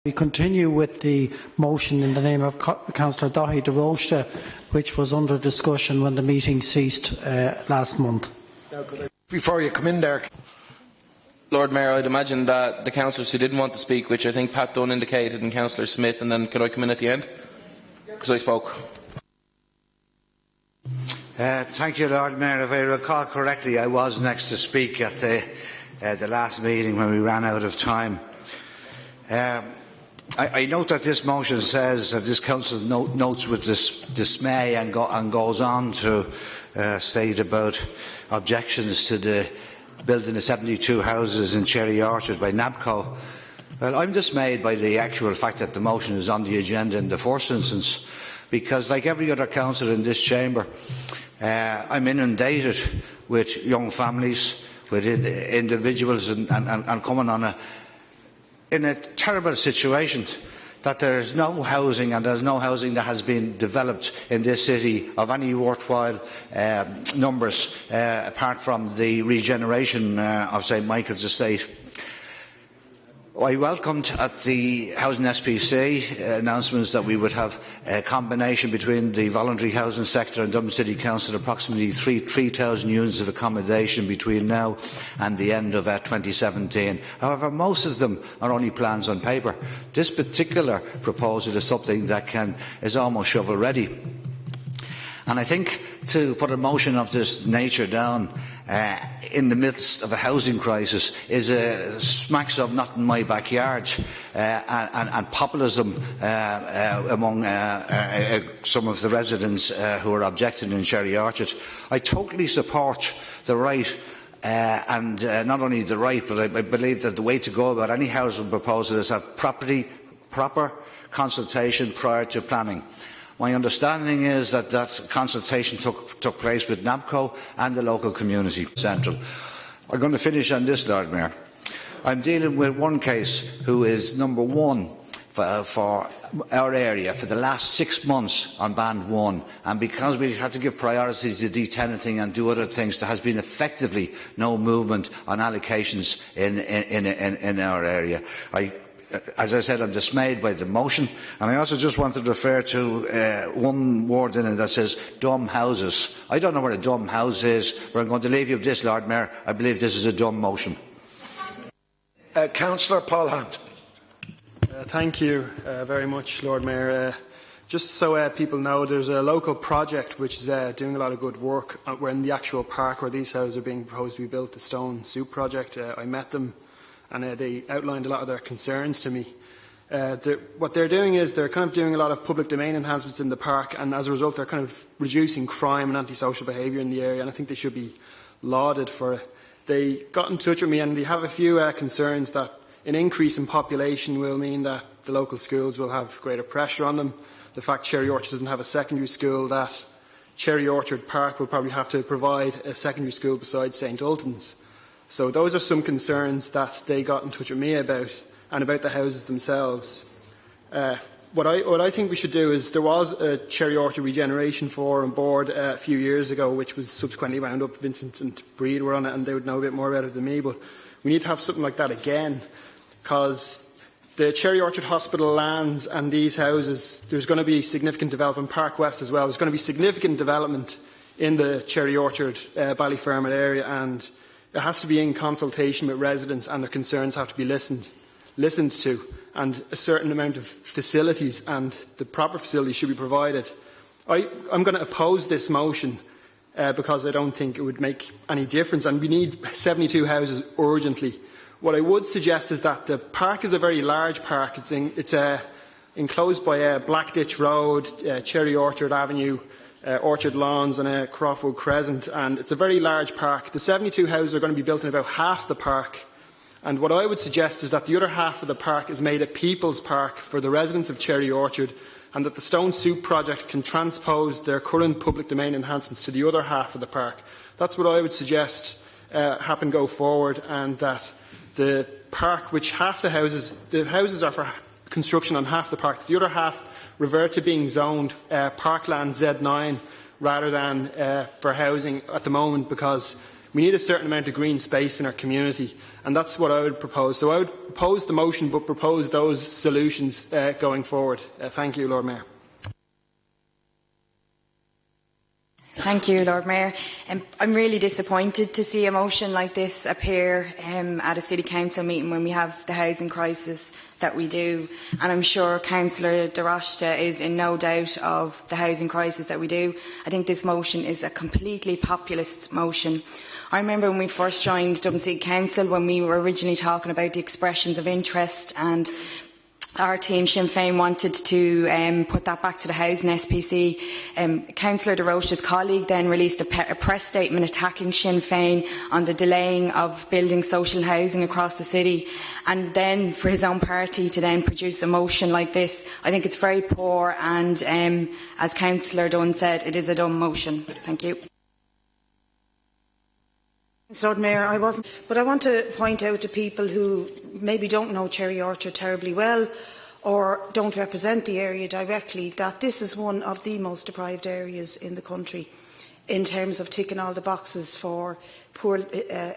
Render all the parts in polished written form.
We continue with the motion in the name of Councillor Dahi de Rochta, which was under discussion when the meeting ceased last month. Before you come in there, Lord Mayor, I'd imagine that the councillors who didn't want to speak, which I think Pat Dunn indicated and Councillor Smith, and then could I come in at the end? Because I spoke. Thank you, Lord Mayor. If I recall correctly, I was next to speak at the last meeting when we ran out of time. I note that this motion says that this council notes with dismay and goes on to state about objections to the building of 72 houses in Cherry Orchard by NABCO. Well, I'm dismayed by the actual fact that the motion is on the agenda in the first instance, because like every other councillor in this chamber, I'm inundated with young families, with individuals and coming on in a terrible situation that there is no housing, and there is no housing that has been developed in this city of any worthwhile numbers apart from the regeneration of St Michael's Estate. I welcomed at the Housing SPC announcements that we would have a combination between the voluntary housing sector and Dublin City Council, approximately 3,000 units of accommodation between now and the end of 2017. However, most of them are only plans on paper. This particular proposal is something that is almost shovel ready. And I think to put a motion of this nature down in the midst of a housing crisis is smacks of not in my backyard and populism among some of the residents who are objecting in Cherry Orchard. I totally support the right and not only the right, but I believe that the way to go about any housing proposal is have proper consultation prior to planning. My understanding is that consultation took place with NABCO and the local community central. I'm going to finish on this, Lord Mayor. I'm dealing with one case who is number one for our area for the last 6 months on band 1, and because we had to give priority to detenanting and do other things, there has been effectively no movement on allocations in our area. As I said, I'm dismayed by the motion, and I also just wanted to refer to one word in it that says dumb houses. I don't know what a dumb house is, but I'm going to leave you with this, Lord Mayor. I believe this is a dumb motion. Councillor Paul Hunt. Thank you very much, Lord Mayor. Just so people know, there's a local project which is doing a lot of good work. We're in the actual park where these houses are being proposed to be built, the Stone Soup project. I met them, and they outlined a lot of their concerns to me. What they're doing is they're kind of doing a lot of public domain enhancements in the park, and as a result they're kind of reducing crime and antisocial behaviour in the area, and I think they should be lauded for it. They got in touch with me and they have a few concerns that an increase in population will mean that the local schools will have greater pressure on them. The fact Cherry Orchard doesn't have a secondary school, that Cherry Orchard Park will probably have to provide a secondary school besides St Ultan's. So those are some concerns that they got in touch with me about, and about the houses themselves. What I think we should do is, there was a Cherry Orchard Regeneration Forum board a few years ago, which was subsequently wound up. Vincent and Breed were on it, and they would know a bit more about it than me, but we need to have something like that again, because the Cherry Orchard Hospital lands and these houses, there's going to be significant development, Park West as well, there's going to be significant development in the Cherry Orchard Ballyfermot area, and it has to be in consultation with residents, and their concerns have to be listened to, and a certain amount of facilities and the proper facilities should be provided. I'm going to oppose this motion because I don't think it would make any difference, and we need 72 houses urgently. What I would suggest is that the park is a very large park. It's enclosed by Blackditch Road, Cherry Orchard Avenue, Orchard Lawns and Crawford Crescent, and it's a very large park. The 72 houses are going to be built in about half the park, and what I would suggest is that the other half of the park is made a people's park for the residents of Cherry Orchard, and that the Stone Soup project can transpose their current public domain enhancements to the other half of the park. That's what I would suggest happen go forward, and that the park, which half the houses are for construction on half the park, the other half revert to being zoned parkland Z9 rather than for housing at the moment, because We need a certain amount of green space in our community, and that's what I would propose. So I would oppose the motion, but propose those solutions going forward. Thank you, Lord Mayor. Thank you, Lord Mayor. I'm really disappointed to see a motion like this appear at a City Council meeting when we have the housing crisis that we do. And I'm sure Councillor De Rosta is in no doubt of the housing crisis that we do. I think this motion is a completely populist motion. I remember when we first joined Dublin City Council, when we were originally talking about the expressions of interest, and our team, Sinn Féin, wanted to put that back to the housing SPC. Councillor De Rocha's colleague then released a press statement attacking Sinn Féin on the delaying of building social housing across the city, and then for his own party to then produce a motion like this. I think it's very poor, and as Councillor Dunn said, it is a dumb motion. Thank you. Lord Mayor, but I want to point out to people who maybe don't know Cherry Orchard terribly well or don't represent the area directly that this is one of the most deprived areas in the country in terms of ticking all the boxes for poor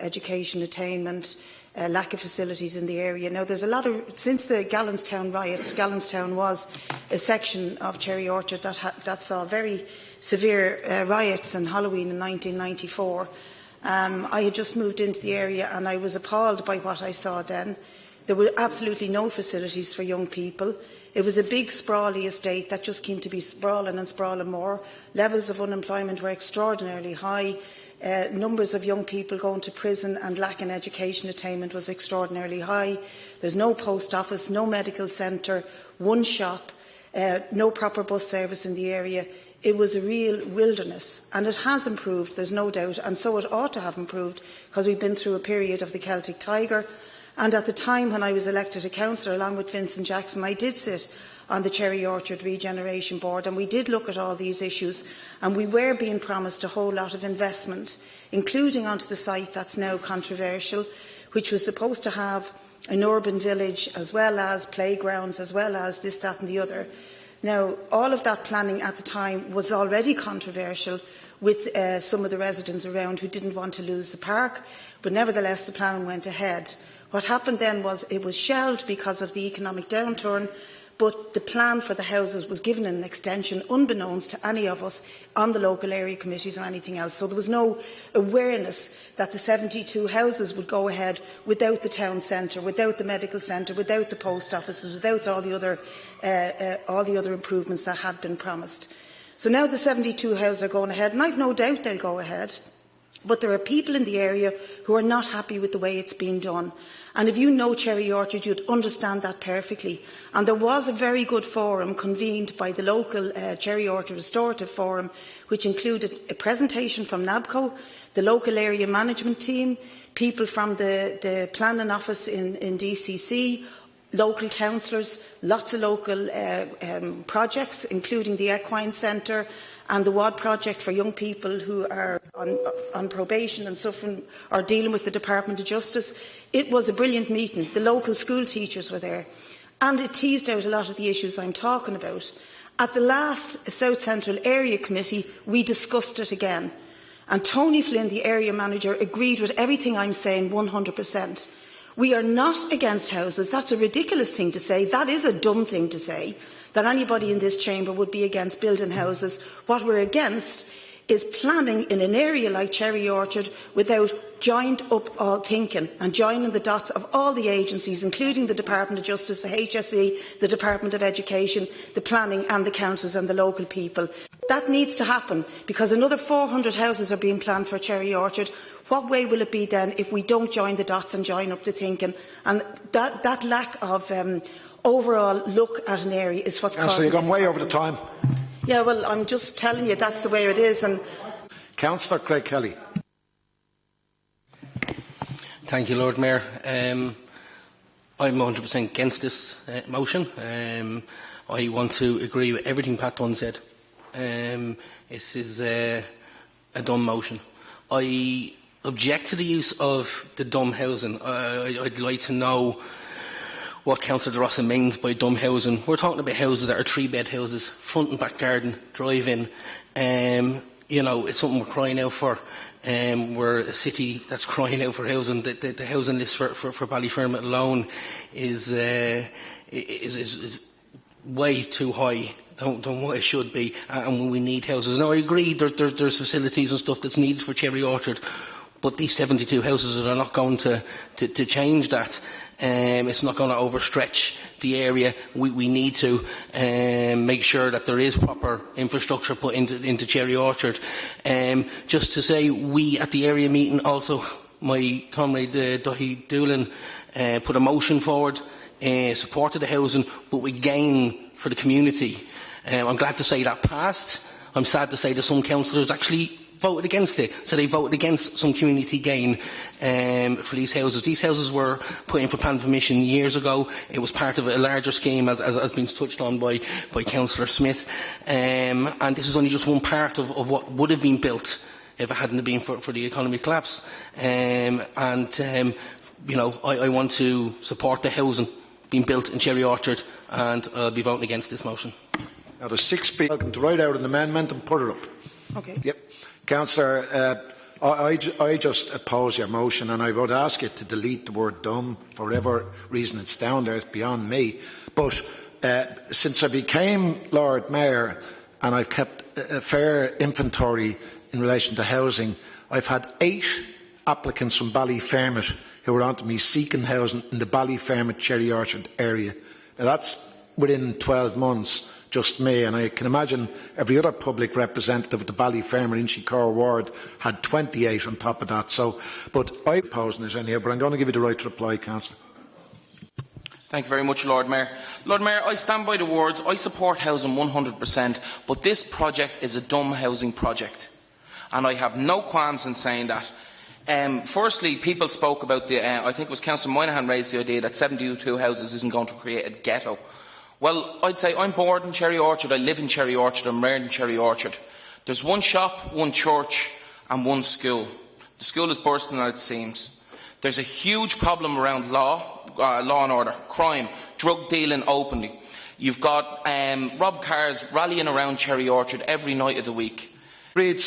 education attainment, lack of facilities in the area. Now, there's a lot of, since the Gallanstown riots, Gallanstown was a section of Cherry Orchard that saw very severe riots on Halloween in 1994. I had just moved into the area and I was appalled by what I saw then. There were absolutely no facilities for young people. It was a big, sprawly estate that just came to be sprawling and sprawling more. Levels of unemployment were extraordinarily high. Numbers of young people going to prison and lacking education attainment was extraordinarily high. There's no post office, no medical centre, one shop, no proper bus service in the area. It was a real wilderness, and it has improved, there's no doubt, and so it ought to have improved, because we've been through a period of the Celtic Tiger. And at the time when I was elected a councillor, along with Vincent Jackson, I did sit on the Cherry Orchard Regeneration Board, and we did look at all these issues, and we were being promised a whole lot of investment, including onto the site that's now controversial, which was supposed to have an urban village, as well as playgrounds, as well as this, that and the other. Now, all of that planning at the time was already controversial with some of the residents around who didn't want to lose the park, but nevertheless the planning went ahead. What happened then was it was shelved because of the economic downturn, but the plan for the houses was given an extension unbeknownst to any of us on the local area committees or anything else. So there was no awareness that the 72 houses would go ahead without the town centre, without the medical centre, without the post offices, without all the other improvements that had been promised. So now the 72 houses are going ahead, and I've no doubt they'll go ahead. But there are people in the area who are not happy with the way it's being done. And if you know Cherry Orchard, you'd understand that perfectly. And there was a very good forum convened by the local Cherry Orchard Restorative Forum, which included a presentation from NABCO, the local area management team, people from the planning office in DCC, local councillors, lots of local projects, including the Equine Centre and the WAD project for young people who are on probation and suffering or dealing with the Department of Justice. It was a brilliant meeting. The local school teachers were there, and it teased out a lot of the issues I'm talking about. At the last South Central Area Committee, we discussed it again, and Tony Flynn, the area manager, agreed with everything I'm saying 100%. We are not against houses. That's a ridiculous thing to say. That is a dumb thing to say, that anybody in this chamber would be against building houses. What we're against is planning in an area like Cherry Orchard without joined up all thinking and joining the dots of all the agencies, including the Department of Justice, the HSE, the Department of Education, the planning and the councils and the local people. That needs to happen, because another 400 houses are being planned for Cherry Orchard. What way will it be then if we don't join the dots and join up the thinking? And that lack of overall look at an area is what's causing. So you've gone way over the time. Yeah, well, I'm just telling you that's the way it is. And Councillor Craig Kelly. Thank you, Lord Mayor. I'm 100% against this motion. I want to agree with everything Pat Dunn said. This is a dumb motion. I object to the use of the dumb housing. I'd like to know what Councillor De Rossa means by dumb housing. We're talking about houses that are 3-bed houses, front and back garden, drive-in. You know, it's something we're crying out for. We're a city that's crying out for housing. The housing list for Ballyfermot alone is way too high than what it should be, and we need houses. Now, I agree there's facilities and stuff that's needed for Cherry Orchard, but these 72 houses are not going to change that. It's not going to overstretch the area. We need to make sure that there is proper infrastructure put into Cherry Orchard. Just to say, we at the area meeting also, my comrade Dahi Doolan put a motion forward, supported the housing, but we gain for the community. I'm glad to say that passed. I'm sad to say that some councillors actually voted against it. So they voted against some community gain for these houses. These houses were put in for planning permission years ago. It was part of a larger scheme, as has been touched on by Councillor Smith. And this is only just one part of what would have been built if it hadn't been for the economic collapse. You know, I want to support the housing being built in Cherry Orchard, and I'll be voting against this motion. Now, there's 6 people welcome to write out an amendment and put it up. Okay. Yep. Councillor, I just oppose your motion, and I would ask you to delete the word dumb for whatever reason it's down there. It's beyond me. But since I became Lord Mayor and I've kept a fair inventory in relation to housing, I've had 8 applicants from Ballyfermot who were on to me seeking housing in the Ballyfermot Cherry Orchard area. Now, that's within 12 months. Just me, and I can imagine every other public representative of the Ballyfermot Inchicore ward had 28 on top of that. So, but I'm opposing it anyhow, but I'm going to give you the right to reply, Councillor. Thank you very much, Lord Mayor. Lord Mayor, I stand by the words. I support housing 100%, but this project is a dumb housing project, and I have no qualms in saying that. Firstly, people spoke about the, I think it was Councillor Moynihan raised the idea that 72 houses isn't going to create a ghetto. Well, I'd say I'm born in Cherry Orchard, I live in Cherry Orchard, I'm reared in Cherry Orchard. There's one shop, one church and one school. The school is bursting at its seams. There's a huge problem around law and order, crime, drug dealing openly. You've got rob cars rallying around Cherry Orchard every night of the week. Breed,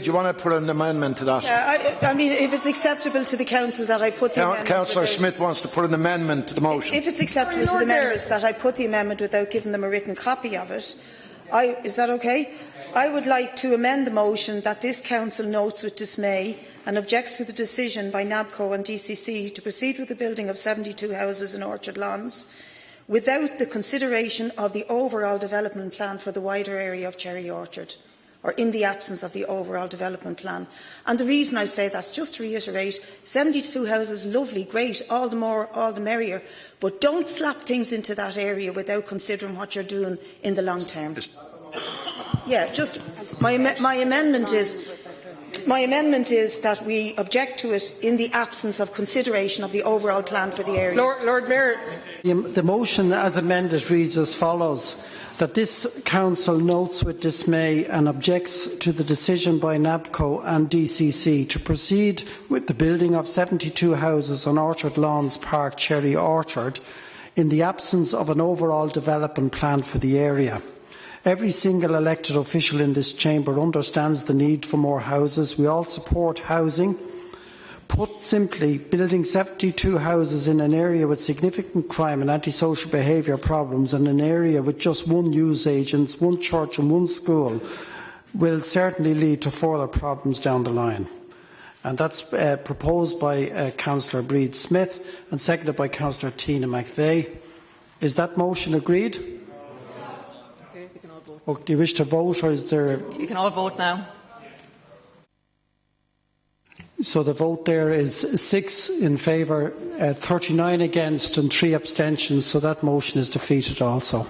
you want to put an amendment to that? Yeah, I mean, if it's acceptable to the council that I put the amendment... Councillor Smith wants to put an amendment to the motion. If it's acceptable to the members that I put the amendment without giving them a written copy of it, is that okay? I would like to amend the motion that this council notes with dismay and objects to the decision by NABCO and DCC to proceed with the building of 72 houses in Orchard Lawns without the consideration of the overall development plan for the wider area of Cherry Orchard, or in the absence of the overall development plan. And the reason I say that is just to reiterate, 72 houses, lovely, great, all the more, all the merrier, but don't slap things into that area without considering what you're doing in the long term. Yeah, just my amendment is that we object to it in the absence of consideration of the overall plan for the area. Lord Mayor, the motion as amended reads as follows: that this Council notes with dismay and objects to the decision by NABCO and DCC to proceed with the building of 72 houses on Orchard Lawns Park, Cherry Orchard, in the absence of an overall development plan for the area. Every single elected official in this chamber understands the need for more houses. We all support housing. Put simply, building 72 houses in an area with significant crime and antisocial behaviour problems, and an area with just one newsagent, one church and one school will certainly lead to further problems down the line. And that's proposed by Councillor Breed Smith and seconded by Councillor Tina McVeigh. Is that motion agreed? Okay, we can all vote. Or do you wish to vote, or is there... You can all vote now. So the vote there is 6 in favour, 39 against and 3 abstentions, so that motion is defeated also.